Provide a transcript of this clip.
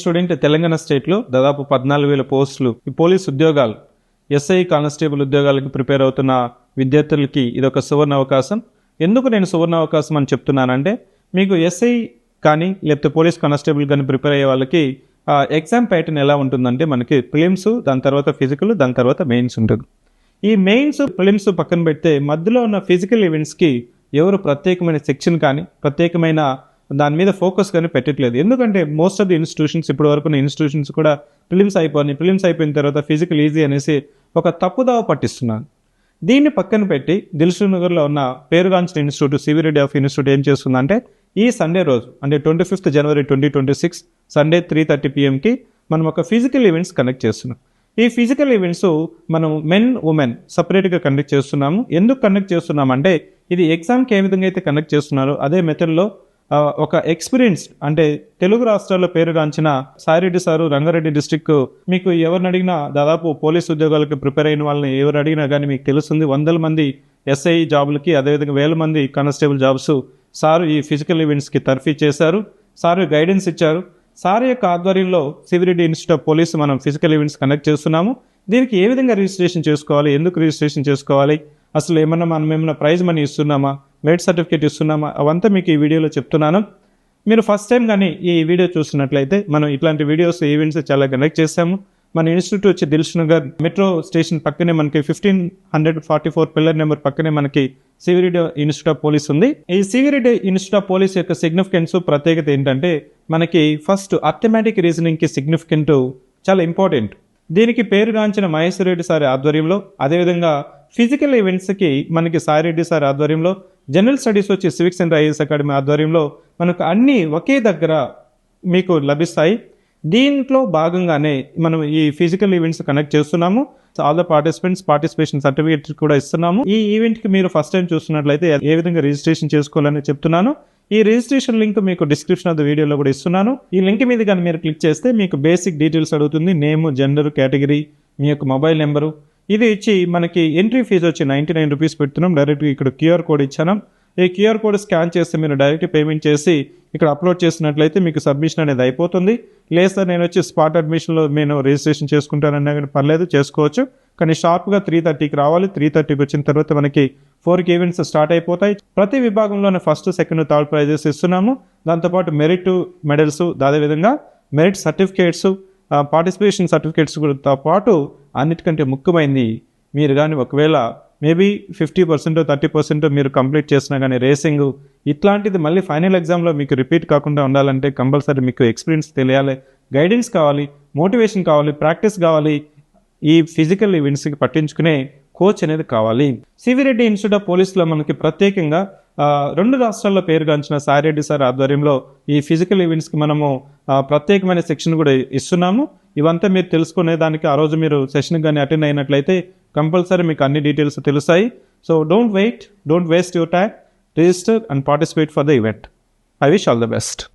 Student Telangana స్టేట్లో దాదాపు 14,000 పోస్టులు ఈ పోలీస్ ఉద్యోగాలు ఎస్ఐ కానిస్టేబుల్ ఉద్యోగాలకు ప్రిపేర్ అవుతున్న విద్యార్థులకి ఇదొక సువర్ణ అవకాశం. ఎందుకు నేను సువర్ణ అవకాశం అని చెప్తున్నానంటే, మీకు ఎస్ఐ కానీ లేకపోతే పోలీస్ కానిస్టేబుల్ కానీ ప్రిపేర్ అయ్యే వాళ్ళకి ఎగ్జామ్ ప్యాటర్న్ ఎలా ఉంటుందంటే, మనకి ప్రిలిమ్స్, దాని తర్వాత ఫిజికల్, దాని తర్వాత మెయిన్స్ ఉంటుంది. ఈ మెయిన్స్ ప్రిలిమ్స్ పక్కన పెడితే మధ్యలో ఉన్న ఫిజికల్ ఈవెంట్స్కి ఎవరు ప్రత్యేకమైన సెక్షన్ కానీ ప్రత్యేకమైన దాని మీద ఫోకస్ కానీ పెట్టట్లేదు. ఎందుకంటే మోస్ట్ ఆఫ్ ది ఇన్స్టిట్యూషన్స్, ఇప్పుడు వరకు ఇన్స్టిట్యూషన్స్ కూడా ప్రిలిమ్స్ అయిపోయిన తర్వాత ఫిజికల్ ఈజీ అనేసి ఒక తప్పుదావ పట్టిస్తున్నాను. దీన్ని పక్కన పెట్టి దిల్సుఖ్ నగర్లో ఉన్న పేరుగాంచిన ఇన్స్టిట్యూట్ సివిరెడ్డి ఆఫ్ ఇన్స్టిట్యూట్ ఏం చేస్తుందంటే, ఈ సండే రోజు అంటే 25th January 2026 సండే 3:30 PM మనం ఒక ఫిజికల్ ఈవెంట్స్ కండక్ట్ చేస్తున్నాం. ఈ ఫిజికల్ ఈవెంట్స్ మనం మెన్ ఉమెన్ సపరేట్గా కండక్ట్ చేస్తున్నాము. ఎందుకు కండక్ట్ చేస్తున్నామంటే, ఇది ఎగ్జామ్కి ఏ విధంగా అయితే కండక్ట్ చేస్తున్నారో అదే మెథడ్లో ఒక ఎక్స్పీరియన్స్ అంటే తెలుగు రాష్ట్రాల్లో పేరుగాంచిన సాయిరెడ్డి సారు, రంగారెడ్డి డిస్ట్రిక్ట్, మీకు ఎవరిని అడిగినా దాదాపు పోలీస్ ఉద్యోగాలకు ప్రిపేర్ అయిన వాళ్ళని ఎవరు అడిగినా కానీ మీకు తెలుస్తుంది. 100 మంది ఎస్ఐ జాబులకి, అదేవిధంగా 1000 మంది కానిస్టేబుల్ జాబ్స్ సారు ఈ ఫిజికల్ ఈవెంట్స్కి తర్ఫీ చేశారు. సారు గైడెన్స్ ఇచ్చారు. సార్ యొక్క ఆధ్వర్యంలో సివిరెడ్డి ఇన్స్టిట్యూట్ ఆఫ్ పోలీస్ మనం ఫిజికల్ ఈవెంట్స్ కండక్ట్ చేస్తున్నాము. దీనికి ఏ విధంగా రిజిస్ట్రేషన్ చేసుకోవాలి, ఎందుకు రిజిస్ట్రేషన్ చేసుకోవాలి, అసలు మనం ఏమైనా ప్రైజ్ మనీ ఇస్తున్నామా, మెరిట్ సర్టిఫికేట్ ఇస్తున్నామా, అవంతా మీకు ఈ వీడియోలో చెప్తున్నాను. మీరు ఫస్ట్ టైం కానీ ఈ వీడియో చూస్తున్నట్లయితే, మనం ఇట్లాంటి వీడియోస్ ఈవెంట్స్ చాలా కండక్ట్ చేస్తాము. మన ఇన్స్టిట్యూట్ వచ్చి దిల్సుఖ్ నగర్ మెట్రో స్టేషన్ పక్కనే మనకి 1544 పిల్లర్ నెంబర్ పక్కనే మనకి సివిరెడ్డి ఇన్స్టిట్యూట్ ఆఫ్ పోలీస్ ఉంది. ఈ సివిరెడ్డి ఇన్స్టిట్యూట్ ఆఫ్ పోలీస్ యొక్క సిగ్నిఫికెన్స్, ప్రత్యేకత ఏంటంటే, మనకి ఫస్ట్ అర్థమెటిక్ రీజనింగ్కి సిగ్నిఫికెంట్ చాలా ఇంపార్టెంట్. దీనికి పేరుగాంచిన మహేశ్వర్ రెడ్డి సార్ ఆధ్వర్యంలో, అదేవిధంగా ఫిజికల్ ఈవెంట్స్కి మనకి సాయిరెడ్డి సార్ ఆధ్వర్యంలో, జనరల్ స్టడీస్ వచ్చి సివిక్స్ అండ్ ఐఏఎస్ అకాడమీ ఆధ్వర్యంలో మనకు అన్నీ ఒకే దగ్గర మీకు లభిస్తాయి. దీంట్లో భాగంగానే మనం ఈ ఫిజికల్ ఈవెంట్స్ కండక్ట్ చేస్తున్నాము. All the participants participation certificate కూడా ఇస్తున్నాము. ఈ ఈవెంట్కి మీరు ఫస్ట్ టైం చూస్తున్నట్లయితే ఏ విధంగా రిజిస్ట్రేషన్ చేసుకోవాలని చెప్తున్నాను. ఈ రిజిస్ట్రేషన్ లింక్ మీకు డిస్క్రిప్షన్ ఆఫ్ ద వీడియోలో కూడా ఇస్తున్నాను. ఈ లింక్ మీద కానీ మీరు క్లిక్ చేస్తే మీకు బేసిక్ డీటెయిల్స్ అడుగుతుంది. నేమ్, జెండర్, కేటగిరీ, మీ యొక్క మొబైల్ నెంబరు ఇది ఇచ్చి మనకి ఎంట్రీ ఫీజు వచ్చి 99 రూపీస్ పెడుతున్నాం. డైరెక్ట్గా ఇక్కడ QR కోడ్ ఇచ్చాను. ఈ QR కోడ్ స్కాన్ చేస్తే మీరు డైరెక్ట్ పేమెంట్ చేసి ఇక్కడ అప్లోడ్ చేసినట్లయితే మీకు సబ్మిషన్ అనేది అయిపోతుంది. లేదు సార్, నేను వచ్చి స్పాట్ అడ్మిషన్లో నేను రిజిస్ట్రేషన్ చేసుకుంటానన్నా కానీ పర్లేదు, చేసుకోవచ్చు. కానీ షార్ప్గా 3:30కి రావాలి. 3:30కి వచ్చిన తర్వాత మనకి 4 ఈవెంట్స్ స్టార్ట్ అయిపోతాయి. ప్రతి విభాగంలోనే ఫస్ట్, సెకండ్, థర్డ్ ప్రైజెస్ ఇస్తున్నాము. దాంతోపాటు మెరిట్ మెడల్స్, అదేవిధంగా మెరిట్ సర్టిఫికేట్స్, పార్టిసిపేషన్ సర్టిఫికేట్స్తో పాటు అన్నిటికంటే ముఖ్యమైనది, మీరు కానీ ఒకవేళ మేబీ 50% 30% మీరు కంప్లీట్ చేసినా కానీ రేసింగ్ ఇట్లాంటిది మళ్ళీ ఫైనల్ ఎగ్జామ్లో మీకు రిపీట్ కాకుండా ఉండాలంటే కంపల్సరీ మీకు ఎక్స్పీరియన్స్ తెలియాలి, గైడెన్స్ కావాలి, మోటివేషన్ కావాలి, ప్రాక్టీస్ కావాలి. ఈ ఫిజికల్ ఈవెంట్స్కి పట్టించుకునే కోచ్ అనేది కావాలి. సివిరెడ్డి ఇన్స్టిట్యూట్ ఆఫ్ పోలీస్లో మనకి ప్రత్యేకంగా 2 రాష్ట్రాల్లో పేరుగాంచిన సాయిరెడ్డి సార్ ఆధ్వర్యంలో ఈ ఫిజికల్ ఈవెంట్స్కి మనము ప్రత్యేకమైన సెక్షన్ కూడా ఇస్తున్నాము. ఇవంతా మీరు తెలుసుకునే దానికి ఆ రోజు మీరు సెషన్ కానీ అటెండ్ అయినట్లయితే కంపల్సరీ మీకు అన్ని డీటెయిల్స్ తెలుస్తాయి. So don't waste your time, register and participate for the event. I wish all the best.